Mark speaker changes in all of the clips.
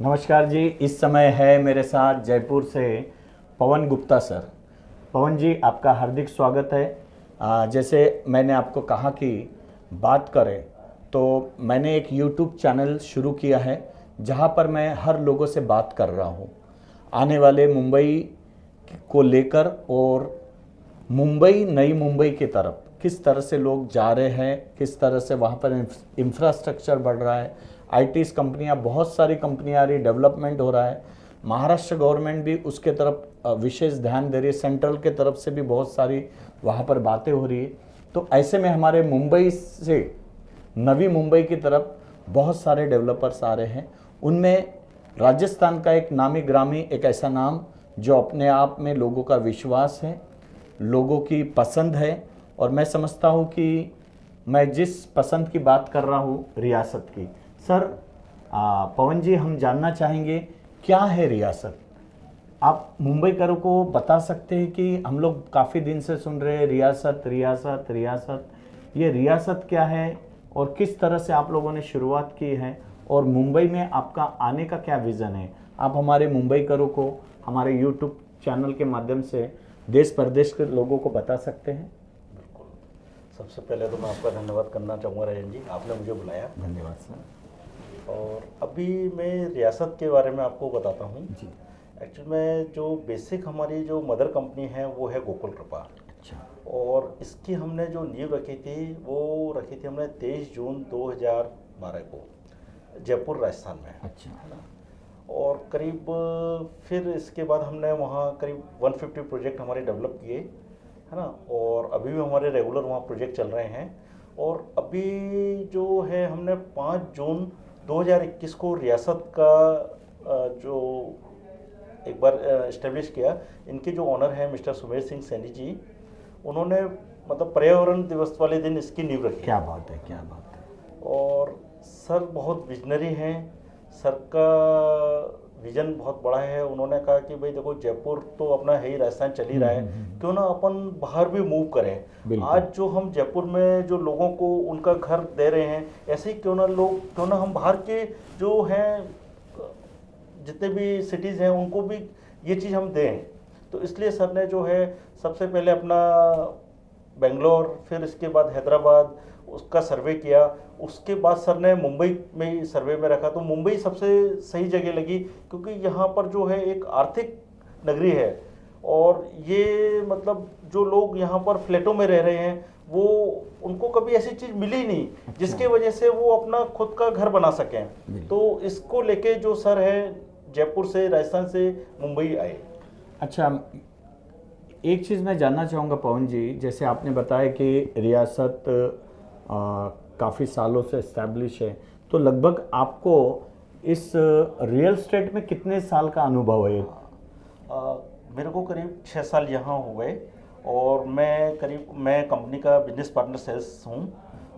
Speaker 1: नमस्कार जी। इस समय है मेरे साथ जयपुर से पवन गुप्ता सर। पवन जी, आपका हार्दिक स्वागत है। जैसे मैंने आपको कहा कि बात करें, तो मैंने एक यूट्यूब चैनल शुरू किया है जहां पर मैं हर लोगों से बात कर रहा हूं आने वाले मुंबई को लेकर, और मुंबई नई मुंबई की तरफ किस तरह से लोग जा रहे हैं, किस तरह से वहाँ पर इंफ्रास्ट्रक्चर बढ़ रहा है, आईटी कंपनियाँ, बहुत सारी कंपनियाँ आ रही, डेवलपमेंट हो रहा है। महाराष्ट्र गवर्नमेंट भी उसके तरफ विशेष ध्यान दे रही है, सेंट्रल के तरफ से भी बहुत सारी वहाँ पर बातें हो रही है। तो ऐसे में हमारे मुंबई से नवी मुंबई की तरफ बहुत सारे डेवलपर्स आ रहे हैं। उनमें राजस्थान का एक नामी ग्रामी, एक ऐसा नाम जो अपने आप में लोगों का विश्वास है, लोगों की पसंद है। और मैं समझता हूँ कि मैं जिस पसंद की बात कर रहा हूँ, रियासत की। सर, पवन जी, हम जानना चाहेंगे क्या है रियासत। आप मुंबईकरों को बता सकते हैं कि हम लोग काफ़ी दिन से सुन रहे हैं रियासत रियासत रियासत। ये रियासत क्या है और किस तरह से आप लोगों ने शुरुआत की है, और मुंबई में आपका आने का क्या विज़न है। आप हमारे मुंबईकरों को हमारे यूट्यूब चैनल के माध्यम से देश प्रदेश के लोगों को बता सकते हैं।
Speaker 2: बिल्कुल। सबसे पहले तो मैं आपका धन्यवाद करना चाहूँगा राजन जी, आपने मुझे बुलाया।
Speaker 1: धन्यवाद सर।
Speaker 2: और अभी मैं रियासत के बारे में आपको बताता हूँ
Speaker 1: जी।
Speaker 2: एक्चुअली में जो बेसिक हमारी जो मदर कंपनी है वो है गोकुल कृपा।
Speaker 1: अच्छा।
Speaker 2: और इसकी हमने जो नींव रखी थी वो रखी थी हमने 23 जून 2012 को जयपुर राजस्थान में।
Speaker 1: अच्छा।
Speaker 2: है ना। और करीब फिर इसके बाद हमने वहाँ करीब 150 प्रोजेक्ट हमारे डेवलप किए, है ना। और अभी भी हमारे रेगुलर वहाँ प्रोजेक्ट चल रहे हैं। और अभी जो है हमने 5 जून 2021 को रियासत का जो एक बार इस्टेब्लिश किया। इनके जो ऑनर हैं मिस्टर सुमेर सिंह सैनी जी, उन्होंने मतलब पर्यावरण दिवस वाले दिन इसकी नींव रखी।
Speaker 1: क्या बात है, क्या बात है।
Speaker 2: और सर बहुत विजनरी हैं। सर का विजन बहुत बड़ा है। उन्होंने कहा कि भाई देखो, जयपुर तो अपना है ही, राजस्थान चल ही रहा है, क्यों ना अपन बाहर भी मूव करें। आज जो हम जयपुर में जो लोगों को उनका घर दे रहे हैं, ऐसे ही क्यों ना हम बाहर के जो हैं जितने भी सिटीज़ हैं उनको भी ये चीज़ हम दें। तो इसलिए सर ने जो है सबसे पहले अपना बेंगलोर, फिर इसके बाद हैदराबाद उसका सर्वे किया। उसके बाद सर ने मुंबई में ही सर्वे में रखा। तो मुंबई सबसे सही जगह लगी, क्योंकि यहाँ पर जो है एक आर्थिक नगरी है। और ये मतलब जो लोग यहाँ पर फ्लैटों में रह रहे हैं वो उनको कभी ऐसी चीज़ मिली ही नहीं जिसके वजह से वो अपना खुद का घर बना सकें। तो इसको लेके जो सर है जयपुर से, राजस्थान से मुंबई आए।
Speaker 1: अच्छा, एक चीज़ मैं जानना चाहूँगा पवन जी, जैसे आपने बताया कि रियासत काफ़ी सालों से इस्टेब्लिश है, तो लगभग आपको इस रियल एस्टेट में कितने साल का अनुभव है।
Speaker 2: मेरे को करीब 6 साल यहाँ हो गए। और मैं कंपनी का बिजनेस पार्टनर सेल्स हूँ।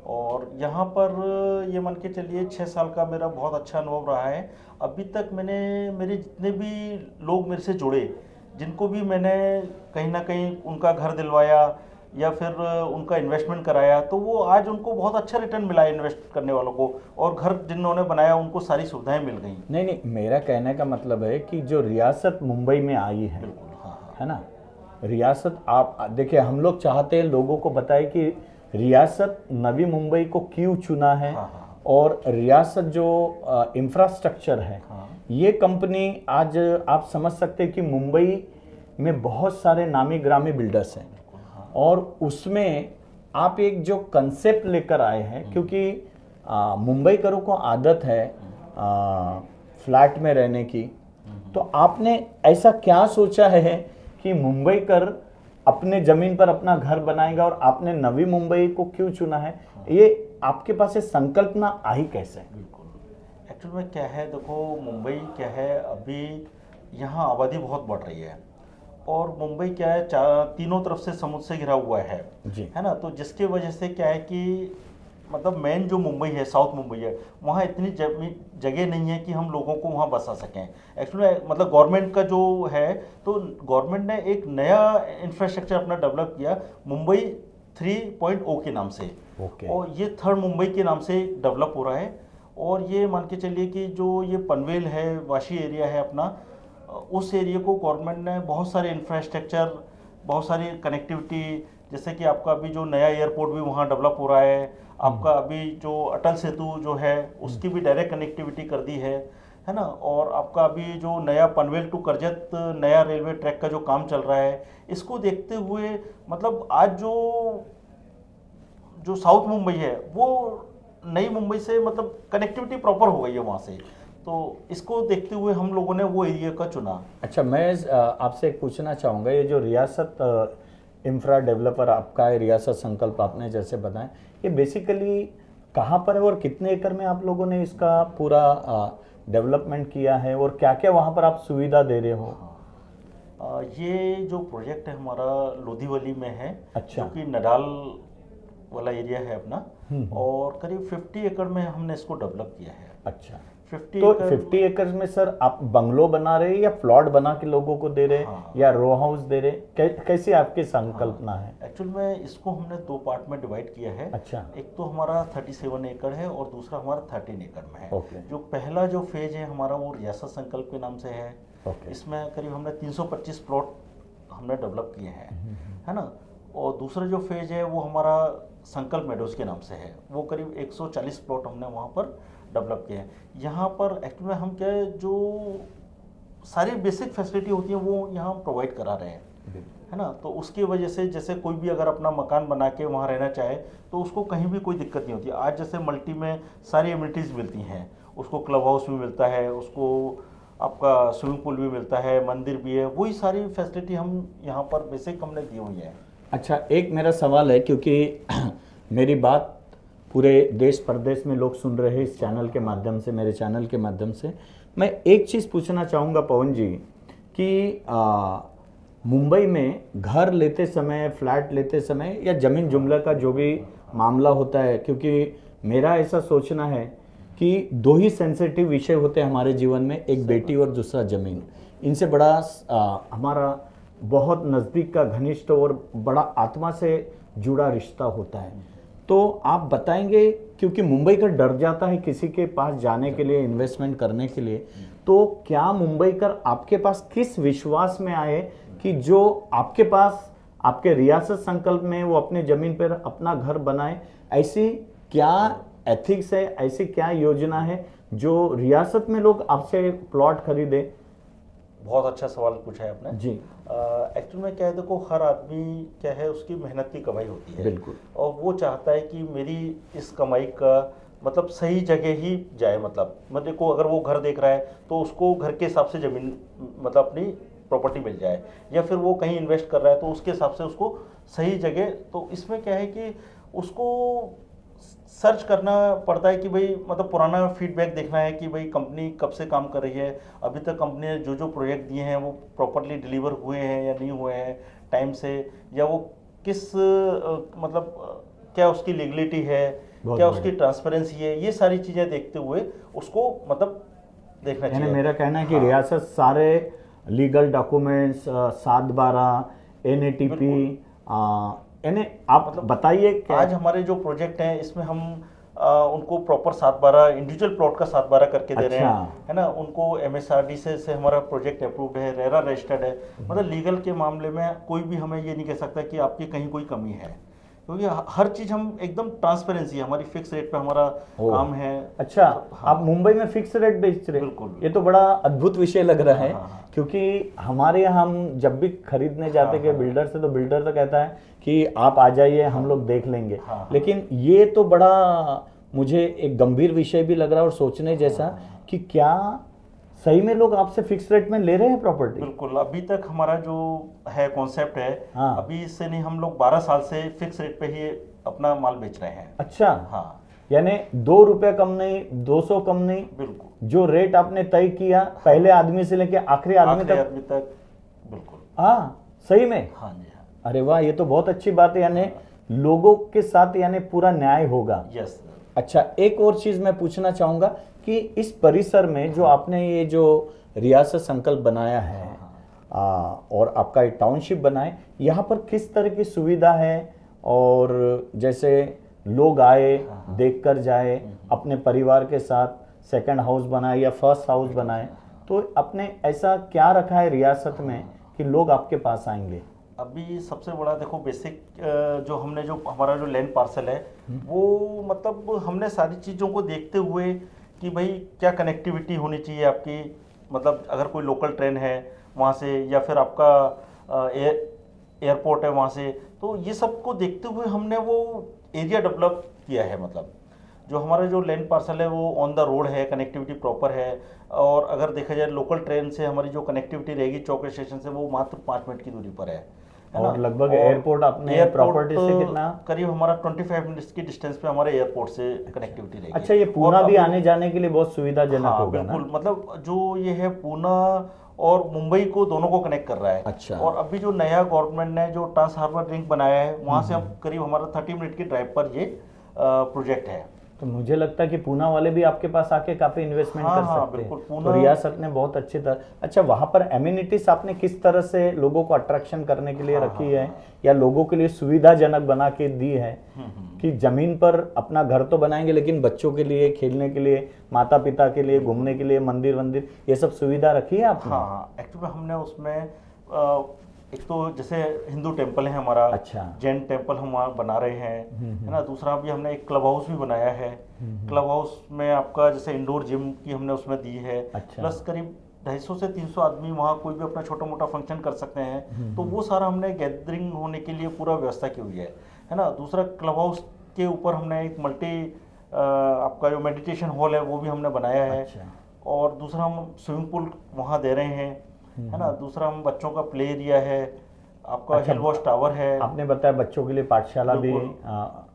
Speaker 2: और यहाँ पर ये मान के चलिए 6 साल का मेरा बहुत अच्छा अनुभव रहा है। अभी तक मेरे जितने भी लोग मेरे से जुड़े, जिनको भी मैंने कहीं ना कहीं उनका घर दिलवाया या फिर उनका इन्वेस्टमेंट कराया, तो वो आज उनको बहुत अच्छा रिटर्न मिला है इन्वेस्ट करने वालों को। और घर जिन्होंने बनाया उनको सारी सुविधाएं मिल गई।
Speaker 1: नहीं, मेरा कहने का मतलब है कि जो रियासत मुंबई में आई है,
Speaker 2: बिल्कुल, हाँ,
Speaker 1: है ना। रियासत, आप देखिए, हम लोग चाहते हैं लोगों को बताए कि रियासत नवी मुंबई को क्यों चुना है।
Speaker 2: हाँ, हाँ,
Speaker 1: और रियासत जो इंफ्रास्ट्रक्चर है,
Speaker 2: हाँ,
Speaker 1: ये कंपनी आज आप समझ सकते हैं कि मुंबई में बहुत सारे नामी ग्रामी बिल्डर्स हैं। और उसमें आप एक जो कंसेप्ट लेकर आए हैं, क्योंकि मुंबईकरों को आदत है फ्लैट में रहने की, तो आपने ऐसा क्या सोचा है कि मुंबईकर अपने ज़मीन पर अपना घर बनाएगा, और आपने नवी मुंबई को क्यों चुना है, ये आपके पास ये संकल्पना आई कैसे।
Speaker 2: बिल्कुल। एक्चुअल में क्या है, देखो मुंबई क्या है, अभी यहाँ आबादी बहुत बढ़ रही है। और मुंबई क्या है, तीनों तरफ से समुद्र से घिरा हुआ है
Speaker 1: जी।
Speaker 2: है ना। तो जिसके वजह से क्या है कि मतलब मेन जो मुंबई है, साउथ मुंबई है, वहाँ इतनी जगह नहीं है कि हम लोगों को वहाँ बसा सकें। एक्चुअली मतलब गवर्नमेंट का जो है, तो गवर्नमेंट ने एक नया इंफ्रास्ट्रक्चर अपना डेवलप किया मुंबई 3.0 के नाम से। और ये थर्ड मुंबई के नाम से डेवलप हो रहा है। और ये मान के चलिए कि जो ये पनवेल है, वाशी एरिया है अपना, उस एरिया को गवर्नमेंट ने बहुत सारे इंफ्रास्ट्रक्चर, बहुत सारी कनेक्टिविटी, जैसे कि आपका अभी जो नया एयरपोर्ट भी वहाँ डेवलप हो रहा है, आपका अभी जो अटल सेतु जो है उसकी भी डायरेक्ट कनेक्टिविटी कर दी है ना। और आपका अभी जो नया पनवेल टू करजत नया रेलवे ट्रैक का जो काम चल रहा है, इसको देखते हुए मतलब आज जो साउथ मुंबई है वो नई मुंबई से मतलब कनेक्टिविटी प्रॉपर हो गई है वहाँ से, तो इसको देखते हुए हम लोगों ने वो एरिया का चुना।
Speaker 1: अच्छा, मैं आपसे एक पूछना चाहूँगा, ये जो रियासत इंफ्रा डेवलपर आपका है, रियासत संकल्प आपने जैसे बताया, ये बेसिकली कहाँ पर है और कितने एकड़ में आप लोगों ने इसका पूरा डेवलपमेंट किया है और क्या क्या वहाँ पर आप सुविधा दे रहे हो?
Speaker 2: ये जो प्रोजेक्ट है हमारा लोधीवली में है।
Speaker 1: अच्छा।
Speaker 2: जो कि नडाल वाला एरिया है अपना, और करीब 50 एकड़ में हमने इसको डेवलप किया है।
Speaker 1: अच्छा,
Speaker 2: 50
Speaker 1: तो
Speaker 2: एकड़
Speaker 1: 50 एकड़ में सर आप बंगलो बना रहे हैं या प्लॉट बना के लोगों को दे रहे हैं?
Speaker 2: हाँ।
Speaker 1: या रो हाउस दे रहे हैं? कैसी आपकी संकल्पना है?
Speaker 2: एक्चुअल में इसको हमने 2 पार्ट में डिवाइड किया है।
Speaker 1: अच्छा।
Speaker 2: एक तो हमारा 37 एकड़ है और दूसरा हमारा 13 एकड़ में है।
Speaker 1: ओके।
Speaker 2: जो पहला जो फेज है हमारा वो रियासत संकल्प के नाम से है।
Speaker 1: ओके।
Speaker 2: इसमें करीब हमने 325 प्लॉट हमने डेवलप किए हैं, है ना। और दूसरा जो फेज है वो हमारा संकल्प मेडोज के नाम से है, वो करीब 140 प्लॉट हमने वहाँ पर डेवलप किए हैं। यहाँ पर एक्चुअली में हम क्या है, जो सारी बेसिक फैसिलिटी होती है वो यहाँ प्रोवाइड करा रहे हैं, है ना। तो उसकी वजह से जैसे कोई भी अगर अपना मकान बना के वहाँ रहना चाहे तो उसको कहीं भी कोई दिक्कत नहीं होती। आज जैसे मल्टी में सारी एमिनिटीज़ मिलती हैं, उसको क्लब हाउस भी मिलता है, उसको आपका स्विमिंग पूल भी मिलता है, मंदिर भी है, वही सारी फैसिलिटी हम यहाँ पर बेसिक हमने दी हुई है।
Speaker 1: अच्छा, एक मेरा सवाल है, क्योंकि मेरी बात पूरे देश प्रदेश में लोग सुन रहे हैं इस चैनल के माध्यम से, मेरे चैनल के माध्यम से, मैं एक चीज़ पूछना चाहूँगा पवन जी कि मुंबई में घर लेते समय, फ्लैट लेते समय या ज़मीन जुमला का जो भी मामला होता है, क्योंकि मेरा ऐसा सोचना है कि 2 ही सेंसिटिव विषय होते हैं हमारे जीवन में, एक बेटी और दूसरा ज़मीन। इनसे बड़ा हमारा बहुत नज़दीक का, घनिष्ठ और बड़ा आत्मा से जुड़ा रिश्ता होता है। तो आप बताएंगे, क्योंकि मुंबई का डर जाता है किसी के पास जाने के लिए, इन्वेस्टमेंट करने के लिए, तो क्या मुंबई कर आपके पास किस विश्वास में आए कि जो आपके पास आपके रियासत संकल्प में वो अपने ज़मीन पर अपना घर बनाए? ऐसी क्या एथिक्स है, ऐसी क्या योजना है जो रियासत में लोग आपसे प्लॉट खरीदे?
Speaker 2: बहुत अच्छा सवाल पूछा है आपने
Speaker 1: जी।
Speaker 2: एक्चुअल में क्या है, देखो हर आदमी क्या है, उसकी मेहनत की कमाई होती है।
Speaker 1: बिल्कुल।
Speaker 2: और वो चाहता है कि मेरी इस कमाई का मतलब सही जगह ही जाए। मतलब देखो अगर वो घर देख रहा है तो उसको घर के हिसाब से ज़मीन मतलब अपनी प्रॉपर्टी मिल जाए, या फिर वो कहीं इन्वेस्ट कर रहा है तो उसके हिसाब से उसको सही जगह। तो इसमें क्या है कि उसको सर्च करना पड़ता है कि भाई मतलब पुराना फीडबैक देखना है कि भाई कंपनी कब से काम कर रही है, अभी तक कंपनी ने जो प्रोजेक्ट दिए हैं वो प्रॉपरली डिलीवर हुए हैं या नहीं हुए हैं टाइम से, या वो किस मतलब क्या उसकी लीगलिटी है, क्या उसकी ट्रांसपेरेंसी है, ये सारी चीज़ें देखते हुए उसको मतलब देखना चाहिए।
Speaker 1: मेरा कहना है कि रियासत सारे लीगल डॉक्यूमेंट्स 7/12 NATP यानी आप मतलब बताइए।
Speaker 2: आज हमारे जो प्रोजेक्ट हैं इसमें हम उनको प्रॉपर 7/12 इंडिविजुअल प्लॉट का 7/12 करके दे रहे हैं, है ना। उनको MSRD से हमारा प्रोजेक्ट अप्रूव्ड है, रेरा रजिस्टर्ड है। मतलब लीगल के मामले में कोई भी हमें ये नहीं कह सकता कि आपकी कहीं कोई कमी है, क्योंकि हर चीज़ हम एकदम ट्रांसपेरेंसी है, हमारी फिक्स रेट पे हमारा काम है।
Speaker 1: अच्छा, हाँ। आप मुंबई में फिक्स रेट बेच रहे?
Speaker 2: बिल्कुल।
Speaker 1: ये तो बड़ा अद्भुत विषय लग रहा है। क्योंकि हमारे यहाँ हम जब भी खरीदने जाते हैं बिल्डर से, तो बिल्डर तो कहता है कि आप आ जाइए, हम लोग देख लेंगे। लेकिन ये तो बड़ा मुझे एक गंभीर विषय भी लग रहा है और सोचने जैसा कि क्या सही में लोग आपसे फिक्स रेट में ले रहे हैं प्रॉपर्टी?
Speaker 2: बिल्कुल। अभी तक हमारा जो है कॉन्सेप्ट है, अभी इससे नहीं, हम लोग 12 साल से फिक्स रेट पे ही अपना माल बेच रहे हैं।
Speaker 1: अच्छा, हाँ। यानी 2 रुपए कम नहीं, 200 कम नहीं,
Speaker 2: बिल्कुल।
Speaker 1: जो रेट आपने तय किया पहले आदमी से लेके आखिरी आदमी तक।
Speaker 2: बिल्कुल।
Speaker 1: हाँ, सही में?
Speaker 2: हाँ जी, हाँ।
Speaker 1: अरे वाह, ये तो बहुत अच्छी बात है। यानी लोगों के साथ यानी पूरा न्याय होगा।
Speaker 2: यस।
Speaker 1: अच्छा, एक और चीज मैं पूछना चाहूंगा कि इस परिसर में जो आपने ये जो रियासत संकल्प बनाया है और आपका एक टाउनशिप बनाए, यहाँ पर किस तरह की सुविधा है? और जैसे लोग आए, देखकर जाए, अपने परिवार के साथ सेकंड हाउस बनाए या फर्स्ट हाउस बनाए, तो आपने ऐसा क्या रखा है रियासत में कि लोग आपके पास आएंगे?
Speaker 2: अभी सबसे बड़ा देखो बेसिक जो हमने जो हमारा जो लैंड पार्सल है वो मतलब हमने सारी चीज़ों को देखते हुए कि भाई क्या कनेक्टिविटी होनी चाहिए आपकी, मतलब अगर कोई लोकल ट्रेन है वहाँ से या फिर आपका एयरपोर्ट है वहाँ से, तो ये सब को देखते हुए हमने वो एरिया डेवलप किया है। मतलब जो हमारा जो लैंड पार्सल है वो ऑन द रोड है, कनेक्टिविटी प्रॉपर है। और अगर देखा जाए लोकल ट्रेन से हमारी जो कनेक्टिविटी रहेगी चौक स्टेशन से वो मात्र 5 मिनट की दूरी पर है ना।
Speaker 1: और लगभग एयरपोर्ट अपने प्रॉपर्टी से कितना?
Speaker 2: करीब हमारा 25 मिनट्स की डिस्टेंस पे हमारे एयरपोर्ट से कनेक्टिविटी रहेगी।
Speaker 1: अच्छा, ये पूना भी आने जाने के लिए बहुत सुविधाजनक
Speaker 2: हाँ,
Speaker 1: होगा ना?
Speaker 2: बिल्कुल, मतलब जो ये है पूना और मुंबई को दोनों को कनेक्ट कर रहा है।
Speaker 1: अच्छा।
Speaker 2: और अभी जो नया गवर्नमेंट ने जो ट्रांस हार्बर लिंक बनाया है वहाँ से हम करीब हमारा 30 मिनट की ड्राइव पर ये प्रोजेक्ट है।
Speaker 1: तो मुझे लगता है कि पूना वाले भी आपके पास आके काफी इन्वेस्टमेंट
Speaker 2: हाँ,
Speaker 1: कर
Speaker 2: हाँ,
Speaker 1: सकते
Speaker 2: बिल्कुल,
Speaker 1: हैं।
Speaker 2: पूना-
Speaker 1: तो रियासत ने बहुत अच्छी तरह, अच्छा वहां पर एमिनिटीज आपने किस तरह से लोगों को अट्रैक्शन करने के लिए रखी है या लोगों के लिए सुविधाजनक बना के दी है कि जमीन पर अपना घर तो बनाएंगे लेकिन बच्चों के लिए खेलने के लिए, माता पिता के लिए घूमने के लिए, मंदिर वंदिर ये सब सुविधा रखी है आपने?
Speaker 2: हाँ, एक्चुअली हमने उसमें एक तो जैसे हिंदू टेम्पल है हमारा,
Speaker 1: अच्छा।
Speaker 2: जैन टेम्पल हम वहाँ बना रहे हैं, है ना। दूसरा भी हमने एक क्लब हाउस भी बनाया है। क्लब हाउस में आपका जैसे इंडोर जिम की हमने उसमें दी है।
Speaker 1: अच्छा।
Speaker 2: प्लस करीब 250 से 300 आदमी वहाँ कोई भी अपना छोटा मोटा फंक्शन कर सकते हैं। तो वो सारा हमने गैदरिंग होने के लिए पूरा व्यवस्था की हुई है ना। दूसरा क्लब हाउस के ऊपर हमने एक मल्टी आपका जो मेडिटेशन हॉल है वो भी हमने बनाया है।
Speaker 1: अच्छा।
Speaker 2: और दूसरा हम स्विमिंग पूल वहाँ दे रहे हैं, है ना। दूसरा हम बच्चों का प्ले एरिया है, आपका
Speaker 1: अच्छा,
Speaker 2: हिल वॉच टावर है।
Speaker 1: आपने बताया बच्चों के लिए पाठशाला भी।
Speaker 2: बिल्कुल।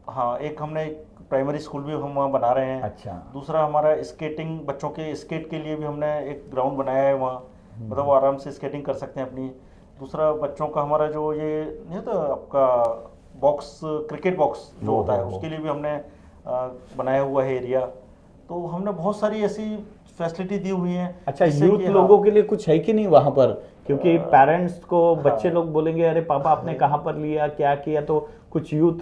Speaker 2: हाँ, एक हमने एक प्राइमरी स्कूल भी हम वहाँ बना रहे हैं।
Speaker 1: अच्छा।
Speaker 2: दूसरा हमारा स्केटिंग, बच्चों के स्केट के लिए भी हमने एक ग्राउंड बनाया है वहाँ, मतलब वो आराम से स्केटिंग कर सकते हैं अपनी। दूसरा बच्चों का हमारा जो ये नहीं होता आपका बॉक्स, क्रिकेट बॉक्स जो होता है उसके लिए भी हमने बनाया हुआ है एरिया। तो हमने बहुत सारी ऐसी फैसिलिटी दी हुई हैं।
Speaker 1: अच्छा,
Speaker 2: जिससे
Speaker 1: यूथ
Speaker 2: कि
Speaker 1: लोगों के लिए कुछ है कि नहीं वहां पर? क्योंकि पेरेंट्स को बच्चे लोग बोलेंगे अरे पापा आपने कहाँ पर लिया, क्या किया, तो कुछ यूथ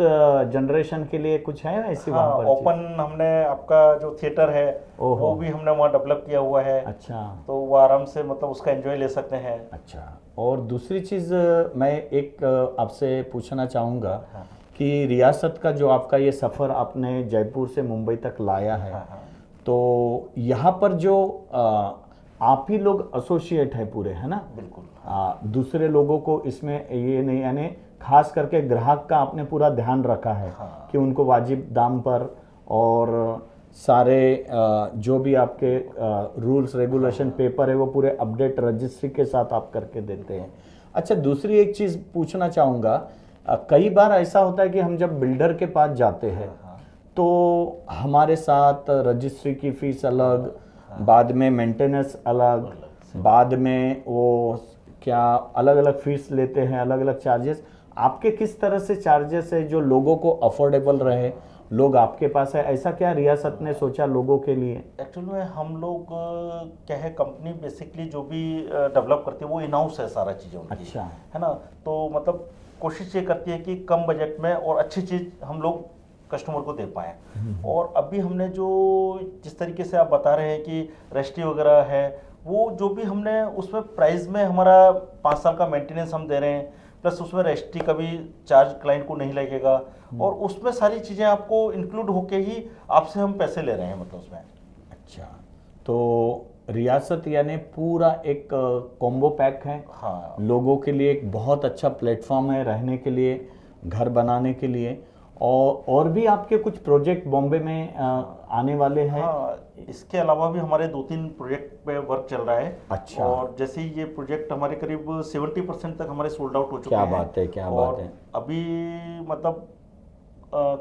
Speaker 1: जनरेशन के लिए कुछ है ऐसी
Speaker 2: हाँ,
Speaker 1: वहां पर
Speaker 2: ओपन हमने आपका जो थिएटर है वो भी हमने वहाँ डेवलप किया हुआ है।
Speaker 1: अच्छा।
Speaker 2: तो वो आराम से मतलब उसका एंजॉय ले सकते हैं।
Speaker 1: अच्छा, और दूसरी चीज़ मैं एक आपसे पूछना चाहूँगा कि रियासत का जो आपका ये सफ़र आपने जयपुर से मुंबई तक लाया है, तो यहाँ पर जो आप ही लोग एसोसिएट है पूरे, है ना?
Speaker 2: बिल्कुल।
Speaker 1: दूसरे लोगों को इसमें ये नहीं, यानी खास करके ग्राहक का आपने पूरा ध्यान रखा है कि उनको वाजिब दाम पर और सारे जो भी आपके रूल्स रेगुलेशन पेपर है वो पूरे अपडेट रजिस्ट्री के साथ आप करके देते हैं। अच्छा, दूसरी एक चीज़ पूछना चाहूँगा, कई बार ऐसा होता है कि हम जब बिल्डर के पास जाते हैं तो हमारे साथ रजिस्ट्री की फीस अलग, बाद में मेंटेनेंस अलग, बाद में वो क्या अलग अलग फीस लेते हैं, अलग अलग चार्जेस। आपके किस तरह से चार्जेस है जो लोगों को अफोर्डेबल रहे, लोग आपके पास है, ऐसा क्या रियासत ने सोचा लोगों के लिए?
Speaker 2: एक्चुअली में हम लोग क्या है, कंपनी बेसिकली जो भी डेवलप करती है वो इन हाउस है सारा चीज़ें उनकी।
Speaker 1: अच्छा।
Speaker 2: है ना। तो मतलब कोशिश ये करती है कि कम बजट में और अच्छी चीज़ हम लोग कस्टमर को दे पाएँ। और अभी हमने जो जिस तरीके से आप बता रहे हैं कि रजिस्ट्री वगैरह है, वो जो भी हमने उसमें प्राइस में हमारा 5 साल का मेंटेनेंस हम दे रहे हैं, प्लस उसमें रजिस्ट्री का भी चार्ज क्लाइंट को नहीं लगेगा, और उसमें सारी चीज़ें आपको इंक्लूड होके ही आपसे हम पैसे ले रहे हैं मतलब उसमें।
Speaker 1: अच्छा, तो रियासत यानी पूरा एक कॉम्बो पैक है।
Speaker 2: हाँ,
Speaker 1: लोगों के लिए एक बहुत अच्छा प्लेटफॉर्म है रहने के लिए, घर बनाने के लिए, और भी आपके कुछ प्रोजेक्ट बॉम्बे में आने वाले हैं?
Speaker 2: हाँ, इसके अलावा भी हमारे 2-3 प्रोजेक्ट पे वर्क चल रहा है।
Speaker 1: अच्छा।
Speaker 2: और जैसे ही ये प्रोजेक्ट हमारे करीब 70% तक हमारे सोल्ड आउट हो चुके हैं।
Speaker 1: क्या बात है, क्या
Speaker 2: और
Speaker 1: बात है।
Speaker 2: अभी मतलब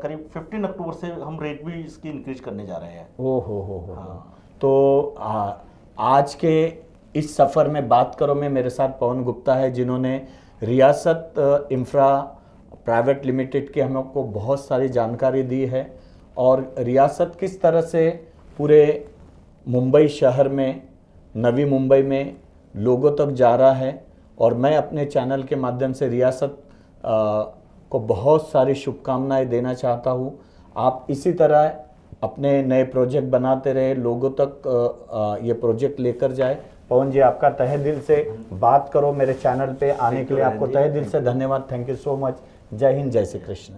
Speaker 2: करीब 15 अक्टूबर से हम रेट भी इसकी इंक्रीज करने जा रहे हैं।
Speaker 1: ओ हो। तो आज के इस सफ़र में बात करो में मेरे साथ पवन गुप्ता है, जिन्होंने रियासत इंफ्रा प्राइवेट लिमिटेड की हमको बहुत सारी जानकारी दी है, और रियासत किस तरह से पूरे मुंबई शहर में, नवी मुंबई में लोगों तक जा रहा है। और मैं अपने चैनल के माध्यम से रियासत को बहुत सारी शुभकामनाएं देना चाहता हूँ। आप इसी तरह अपने नए प्रोजेक्ट बनाते रहे, लोगों तक ये प्रोजेक्ट लेकर जाए। पवन जी, आपका तहे दिल से बात करो मेरे चैनल पे आने के लिए आपको तहे दिल से धन्यवाद। Thank you so much. जय हिंद, जय श्री कृष्ण।